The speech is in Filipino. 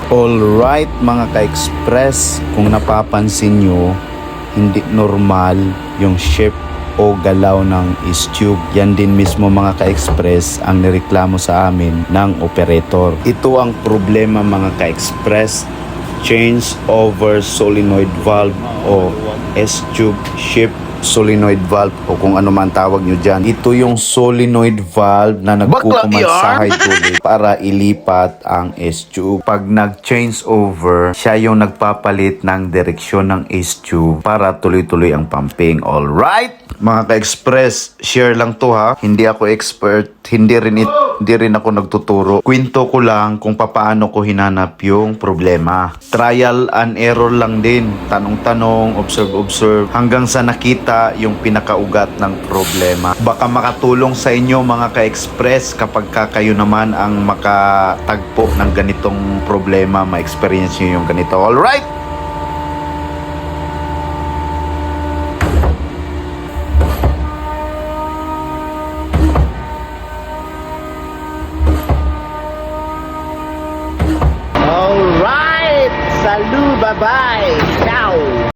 Alright mga ka-express, kung napapansin nyo, hindi normal yung shape o galaw ng S-tube. Yan din mismo mga ka-express ang nireklamo sa amin ng operator. Ito ang problema mga ka-express, change over solenoid valve o S-tube shape solenoid valve o kung ano man tawag nyo dyan. Ito yung solenoid valve na nagkukumansahay tuloy para ilipat ang S-tube. Pag nag-change over, siya yung nagpapalit ng direksyon ng S-tube para tuloy-tuloy ang pumping. Alright? Mga ka-express, share lang to ha. Hindi ako expert, hindi rin ako nagtuturo. Kwento ko lang kung paano ko hinanap yung problema. Trial and error lang din. Tanong-tanong, observe, hanggang sa nakita yung pinakaugat ng problema. Baka makatulong sa inyo mga ka-express kapag kayo naman ang makatagpo ng ganitong problema, ma-experience nyo yung ganito. Alright? Alright! Salut! Bye-bye! Ciao!